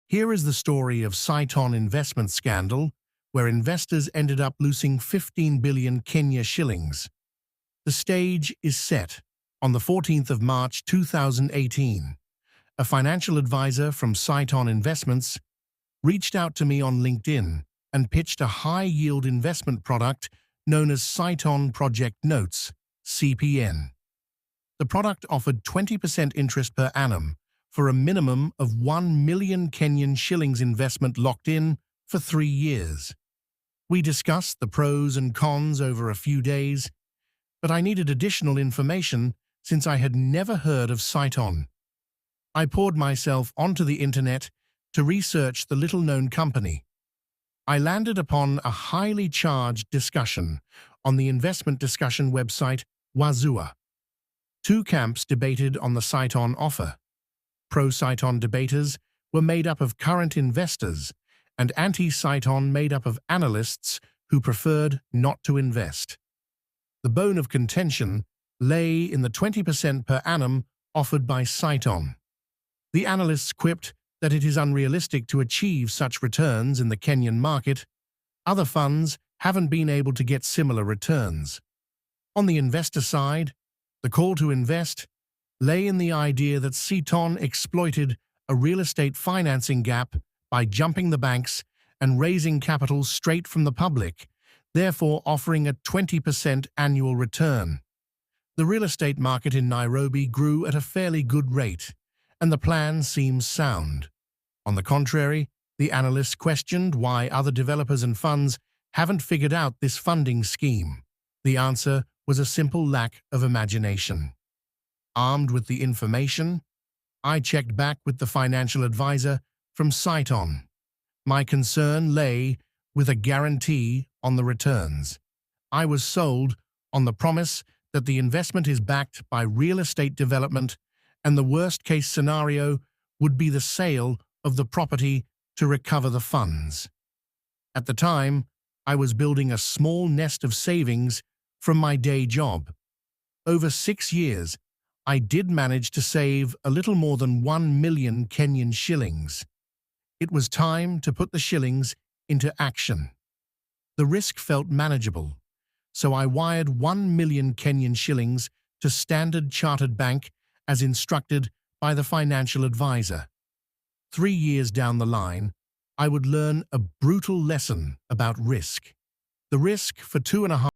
Here is the story of cytonn investment scandal, where investors ended up losing 15 billion Kenya shillings. The stage is set. On the 14th of March 2018, a financial advisor from Cytonn Investments reached out to me on LinkedIn and pitched a high-yield investment product known as Cytonn Project Notes, CPN. The product offered 20% interest per annum for a minimum of 1 million Kenyan shillings investment locked in for 3 years. We discussed the pros and cons over a few days, but I needed additional information since I had never heard of Cytonn. I poured myself onto the internet to research the little-known company. I landed upon a highly charged discussion on the investment discussion website Wazua. Two camps debated on the Cytonn offer. Pro-Cytonn debaters were made up of current investors, and anti-Cytonn made up of analysts who preferred not to invest. The bone of contention lay in the 20% per annum offered by Cytonn. The analysts quipped that it is unrealistic to achieve such returns in the Kenyan market. Other funds haven't been able to get similar returns. On the investor side, the call to invest lay in the idea that Cytonn exploited a real estate financing gap by jumping the banks and raising capital straight from the public, therefore offering a 20% annual return. The real estate market in Nairobi grew at a fairly good rate, and the plan seems sound. On the contrary, the analysts questioned why other developers and funds haven't figured out this funding scheme. The answer was a simple lack of imagination. Armed with the information, I checked back with the financial advisor from Cytonn. My concern lay with a guarantee on the returns. I was sold on the promise that the investment is backed by real estate development, and the worst-case scenario would be the sale of the property to recover the funds. At the time, I was building a small nest of savings from my day job. Over 6 years, I did manage to save a little more than 1 million Kenyan shillings. It was time to put the shillings into action. The risk felt manageable, so I wired 1 million Kenyan shillings to Standard Chartered Bank as instructed by the financial advisor. 3 years down the line, I would learn a brutal lesson about risk. The risk for 2.5